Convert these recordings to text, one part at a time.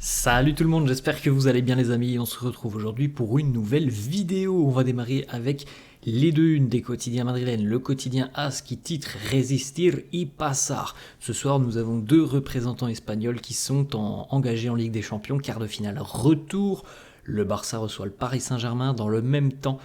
Salut tout le monde, j'espère que vous allez bien les amis. On se retrouve aujourd'hui pour une nouvelle vidéo. On va démarrer avec les deux unes des quotidiens madrilènes. Le quotidien AS qui titre Resistir y pasar. Ce soir nous avons deux représentants espagnols qui sont engagés en Ligue des Champions, quart de finale retour. Le Barça reçoit le Paris Saint-Germain dans le même temps.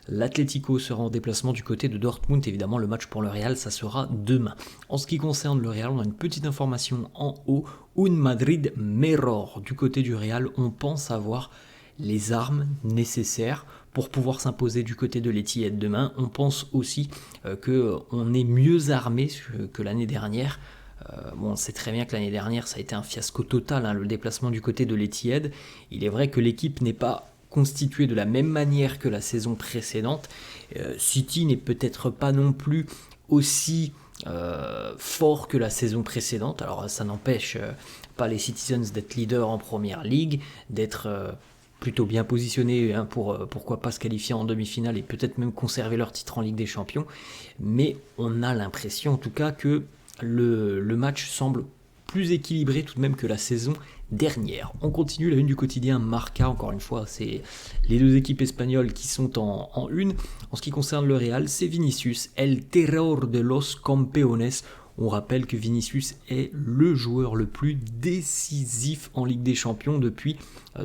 L'Atlético sera en déplacement du côté de Dortmund. Évidemment, le match pour le Real, ça sera demain. En ce qui concerne le Real, on a une petite information en haut. Un Madrid mejor. Du côté du Real, on pense avoir les armes nécessaires pour pouvoir s'imposer du côté de l'Etihad demain. On pense aussi qu'on est mieux armé que l'année dernière. On sait très bien que l'année dernière, ça a été un fiasco total, le déplacement du côté de l'Etihad. Il est vrai que l'équipe n'est pas constitué de la même manière que la saison précédente. City n'est peut-être pas non plus aussi fort que la saison précédente. Alors ça n'empêche pas les Citizens d'être leaders en première ligue, d'être plutôt bien positionnés pour pourquoi pas se qualifier en demi-finale et peut-être même conserver leur titre en Ligue des Champions. Mais on a l'impression en tout cas que le match semble plus équilibré tout de même que la saison dernière. On continue la une du quotidien Marca, encore une fois, c'est les deux équipes espagnoles qui sont en une. En ce qui concerne le Real, c'est Vinicius, el terror de los campeones. On rappelle que Vinicius est le joueur le plus décisif en Ligue des Champions depuis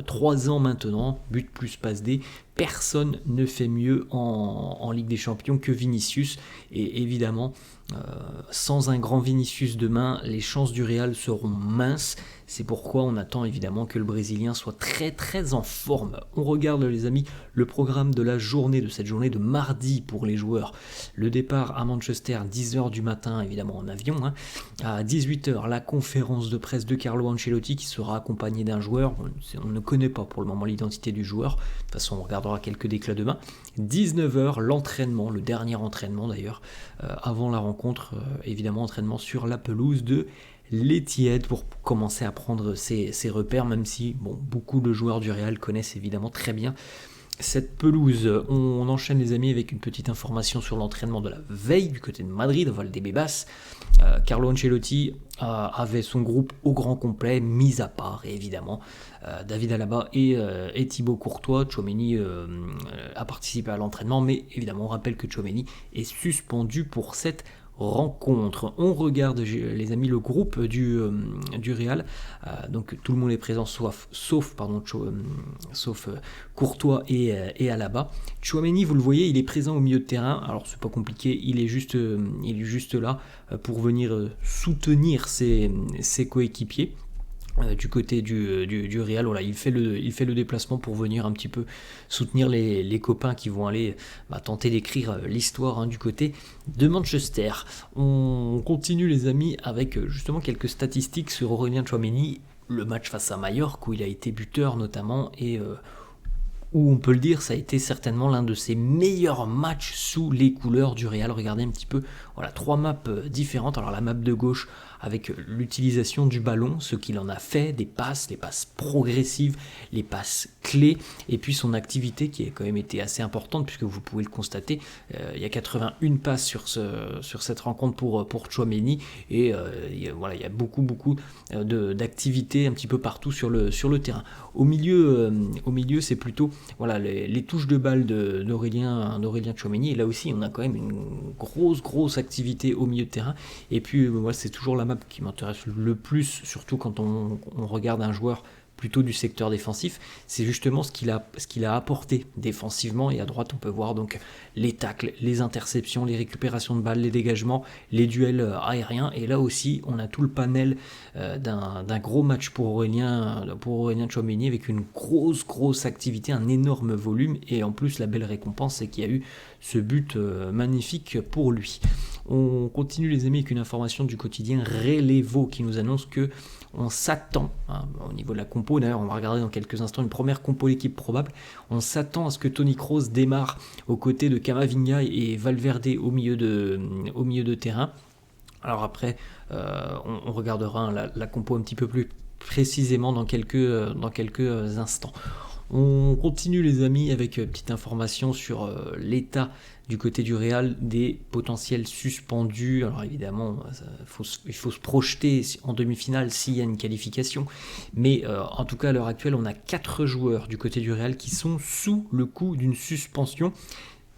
3 ans maintenant, but plus passe D. Personne ne fait mieux en Ligue des Champions que Vinicius. Et évidemment, sans un grand Vinicius demain, les chances du Real seront minces. C'est pourquoi on attend évidemment que le Brésilien soit très très en forme. On regarde les amis le programme de la journée, de cette journée de mardi pour les joueurs. Le départ à Manchester, 10h du matin, évidemment en avion. À 18h, la conférence de presse de Carlo Ancelotti qui sera accompagné d'un joueur. On ne connaît pas pour le moment l'identité du joueur. De toute façon, on regardera quelques déclats demain. 19h, l'entraînement, le dernier entraînement d'ailleurs, avant la rencontre, évidemment entraînement sur la pelouse de l'Etihad pour commencer à prendre ses repères, même si beaucoup de joueurs du Real connaissent évidemment très bien cette pelouse. On enchaîne les amis avec une petite information sur l'entraînement de la veille du côté de Madrid, Valdebebas. Carlo Ancelotti avait son groupe au grand complet, mis à part et évidemment David Alaba et Thibaut Courtois. Tchouaméni a participé à l'entraînement, mais évidemment on rappelle que Tchouaméni est suspendu pour cette rencontre. On regarde les amis le groupe du Real, donc tout le monde est présent sauf Courtois et Alaba. Tchouaméni, vous le voyez, il est présent au milieu de terrain, alors c'est pas compliqué, il est juste là pour venir soutenir ses coéquipiers. Du côté du Real, voilà, il fait le déplacement pour venir un petit peu soutenir les copains qui vont aller tenter d'écrire l'histoire du côté de Manchester. On continue les amis avec justement quelques statistiques sur Aurélien Tchouaméni, le match face à Mallorca où il a été buteur notamment et où on peut le dire, ça a été certainement l'un de ses meilleurs matchs sous les couleurs du Real. Regardez un petit peu, voilà, 3 maps différentes. Alors la map de gauche avec l'utilisation du ballon, ce qu'il en a fait, les passes progressives, les passes clés, et puis son activité qui a quand même été assez importante, puisque vous pouvez le constater, il y a 81 passes sur cette rencontre pour Tchouaméni, et il y a beaucoup d'activités un petit peu partout sur le terrain. Au milieu c'est plutôt les touches de balle d'Aurélien Tchouaméni, et là aussi on a quand même une grosse activité au milieu de terrain, et puis moi c'est toujours la map qui m'intéresse le plus, surtout quand on regarde un joueur plutôt du secteur défensif, c'est justement ce qu'il a apporté défensivement. Et à droite on peut voir donc les tacles, les interceptions, les récupérations de balles, les dégagements, les duels aériens, et là aussi on a tout le panel d'un gros match pour Aurélien Tchouaméni, avec une grosse activité, un énorme volume, et en plus la belle récompense c'est qu'il y a eu ce but magnifique pour lui. On continue les amis avec une information du quotidien Relevo qui nous annonce que on s'attend, au niveau de la compo, d'ailleurs on va regarder dans quelques instants une première compo d'équipe probable, on s'attend à ce que Toni Kroos démarre aux côtés de Camavinga et Valverde au milieu de terrain. Alors après, on regardera la compo un petit peu plus précisément dans quelques instants. On continue les amis avec une petite information sur l'état du côté du Real des potentiels suspendus. Alors évidemment, il faut se projeter en demi-finale s'il y a une qualification. Mais en tout cas, à l'heure actuelle, on a 4 joueurs du côté du Real qui sont sous le coup d'une suspension.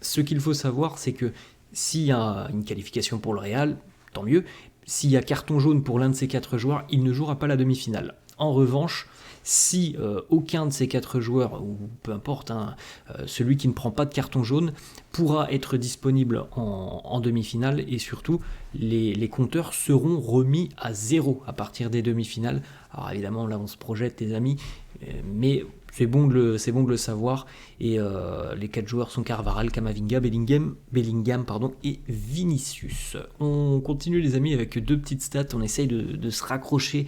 Ce qu'il faut savoir, c'est que s'il y a une qualification pour le Real, tant mieux. S'il y a carton jaune pour l'un de ces 4 joueurs, il ne jouera pas la demi-finale. En revanche, si aucun de ces 4 joueurs, ou peu importe, celui qui ne prend pas de carton jaune, pourra être disponible en demi-finale, et surtout, les compteurs seront remis à 0 à partir des demi-finales. Alors évidemment, là on se projette les amis, mais c'est bon de le savoir, et les 4 joueurs sont Carvajal, Camavinga, Bellingham et Vinicius. On continue les amis avec 2 petites stats, on essaye de se raccrocher.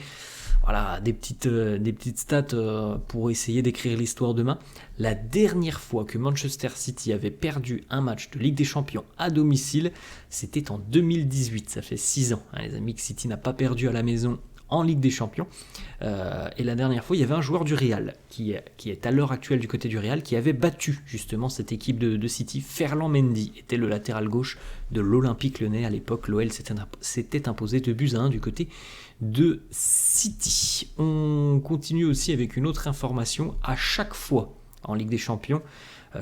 Voilà, des petites stats pour essayer d'écrire l'histoire demain. La dernière fois que Manchester City avait perdu un match de Ligue des Champions à domicile, c'était en 2018. Ça fait 6 ans, les amis, que City n'a pas perdu à la maison en Ligue des Champions. Et la dernière fois, il y avait un joueur du Real, qui est à l'heure actuelle du côté du Real, qui avait battu justement cette équipe de City. Ferland Mendy était le latéral gauche de l'Olympique Lyonnais. À l'époque, l'OL s'était imposé 2-1 du côté de City. On continue aussi avec une autre information. À chaque fois en Ligue des Champions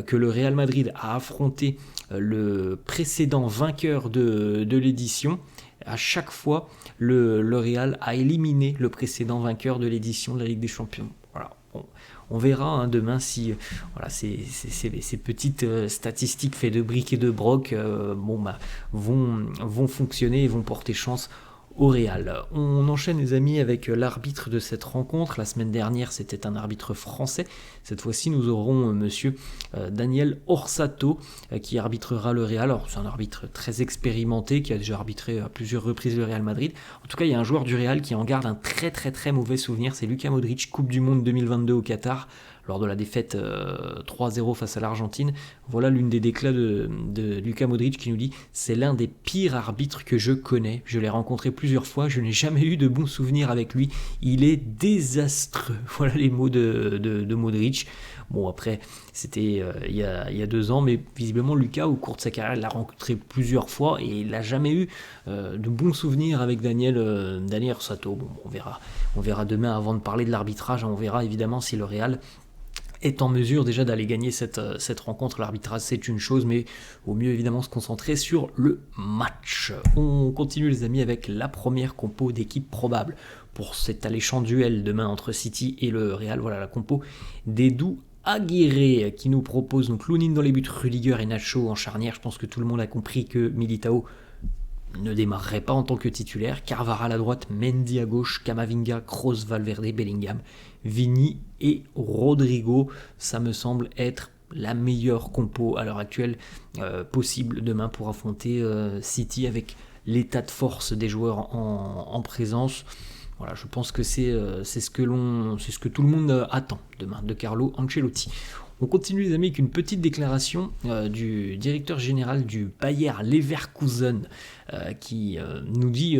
que le Real Madrid a affronté le précédent vainqueur de l'édition, à chaque fois le Real a éliminé le précédent vainqueur de l'édition de la Ligue des Champions. Voilà. On verra demain si ces petites statistiques faites de briques et de broc vont fonctionner et vont porter chance au Real. On enchaîne les amis avec l'arbitre de cette rencontre. La semaine dernière c'était un arbitre français. Cette fois-ci nous aurons monsieur Daniel Orsato qui arbitrera le Real. Alors c'est un arbitre très expérimenté qui a déjà arbitré à plusieurs reprises le Real Madrid. En tout cas il y a un joueur du Real qui en garde un très très très mauvais souvenir, c'est Luka Modric, Coupe du Monde 2022 au Qatar. Lors de la défaite 3-0 face à l'Argentine, voilà l'une des déclats de Luka Modric qui nous dit « C'est l'un des pires arbitres que je connais. Je l'ai rencontré plusieurs fois, je n'ai jamais eu de bons souvenirs avec lui. Il est désastreux. » Voilà les mots de Modric. Bon, après, c'était il y a 2 ans, mais visiblement Luka, au cours de sa carrière, l'a rencontré plusieurs fois et il n'a jamais eu de bons souvenirs avec Daniel Orsato. Bon, on verra demain avant de parler de l'arbitrage. On verra évidemment si le Real est en mesure déjà d'aller gagner cette rencontre. L'arbitrage c'est une chose, mais au mieux évidemment se concentrer sur le match. On continue les amis avec la première compo d'équipe probable pour cet alléchant duel demain entre City et le Real. Voilà la compo d'Edu Aguirre qui nous propose donc Lunin dans les buts, Rudiger et Nacho en charnière. Je pense que tout le monde a compris que Militao ne démarrerait pas en tant que titulaire. Carvajal à droite, Mendy à gauche, Camavinga, Kroos, Valverde, Bellingham, Vini et Rodrigo. Ça me semble être la meilleure compo à l'heure actuelle possible demain pour affronter City avec l'état de force des joueurs en présence. Voilà, je pense que c'est ce que tout le monde attend demain de Carlo Ancelotti. On continue les amis avec une petite déclaration du directeur général du Bayer Leverkusen qui nous dit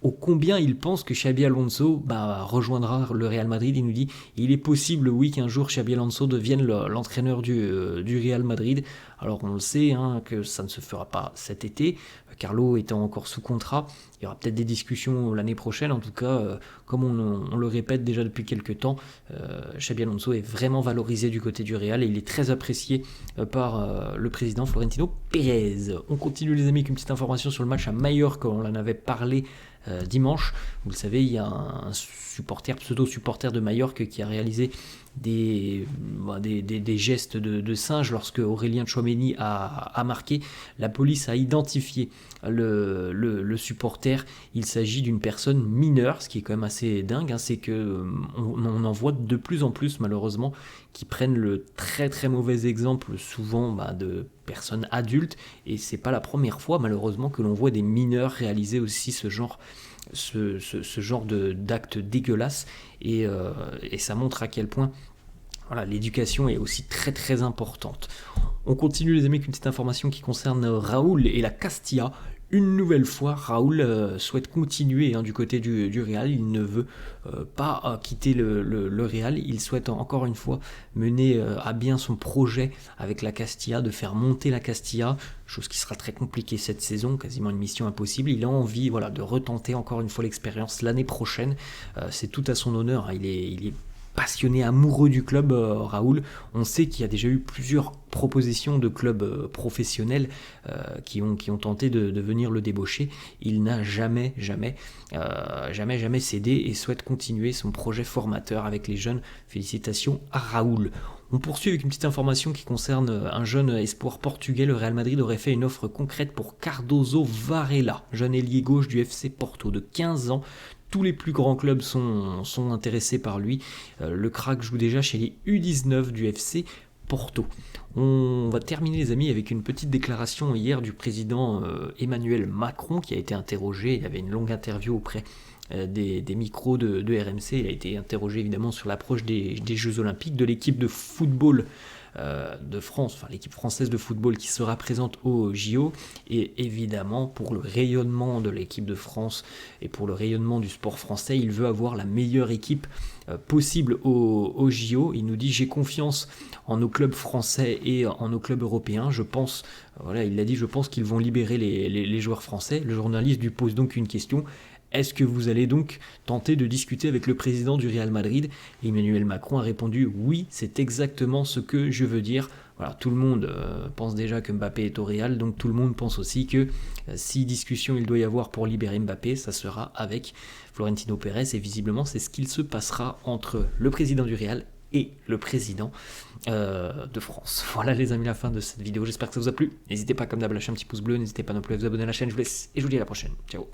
ô combien il pense que Xabi Alonso rejoindra le Real Madrid. Il nous dit il est possible oui qu'un jour Xabi Alonso devienne l'entraîneur du Real Madrid. Alors on le sait que ça ne se fera pas cet été, Carlo étant encore sous contrat. Il y aura peut-être des discussions l'année prochaine. En tout cas, comme on le répète déjà depuis quelques temps, Xabi Alonso est vraiment valorisé du côté du Real et il est très apprécié par le président Florentino Pérez. On continue les amis avec une petite information sur le match à Mallorca. On en avait parlé dimanche. Vous le savez, il y a un pseudo-supporter de Mallorca qui a réalisé des gestes de singe lorsque Aurélien Tchouaméni a marqué. La police a identifié le supporter. Il s'agit d'une personne mineure, ce qui est quand même assez dingue, c'est que on en voit de plus en plus malheureusement qui prennent le très très mauvais exemple souvent de personnes adultes, et c'est pas la première fois malheureusement que l'on voit des mineurs réaliser aussi ce genre d'actes dégueulasses, et ça montre à quel point l'éducation est aussi très très importante. On continue les amis avec une petite information qui concerne Raúl et la Castilla. Une nouvelle fois, Raoul souhaite continuer du côté du Real. Il ne veut pas quitter le Real. Il souhaite encore une fois mener à bien son projet avec la Castilla, de faire monter la Castilla, chose qui sera très compliquée cette saison, quasiment une mission impossible. Il a envie de retenter encore une fois l'expérience l'année prochaine. C'est tout à son honneur. Il est passionné, amoureux du club, Raoul. On sait qu'il y a déjà eu plusieurs propositions de clubs professionnels qui ont tenté de venir le débaucher. Il n'a jamais cédé et souhaite continuer son projet formateur avec les jeunes. Félicitations à Raoul. On poursuit avec une petite information qui concerne un jeune espoir portugais. Le Real Madrid aurait fait une offre concrète pour Cardoso Varela, jeune ailier gauche du FC Porto de 15 ans. Tous les plus grands clubs sont intéressés par lui. Le crack joue déjà chez les U19 du FC Porto. On va terminer les amis avec une petite déclaration hier du président Emmanuel Macron qui a été interrogé. Il y avait une longue interview auprès des micros de RMC. Il a été interrogé évidemment sur l'approche des Jeux Olympiques, de l'équipe de football de France, enfin l'équipe française de football qui sera présente au JO, et évidemment pour le rayonnement de l'équipe de France et pour le rayonnement du sport français, il veut avoir la meilleure équipe possible au JO. Il nous dit: j'ai confiance en nos clubs français et en nos clubs européens. Je pense, il l'a dit, je pense qu'ils vont libérer les joueurs français. Le journaliste lui pose donc une question: est-ce que vous allez donc tenter de discuter avec le président du Real Madrid? Emmanuel Macron a répondu: oui, c'est exactement ce que je veux dire. Voilà, tout le monde pense déjà que Mbappé est au Real, donc tout le monde pense aussi que si discussion il doit y avoir pour libérer Mbappé, ça sera avec Florentino Pérez, et visiblement c'est ce qu'il se passera entre le président du Real et le président de France. Voilà les amis, la fin de cette vidéo, j'espère que ça vous a plu. N'hésitez pas comme d'hab à lâcher un petit pouce bleu, n'hésitez pas non plus à vous abonner à la chaîne, je vous laisse et je vous dis à la prochaine. Ciao.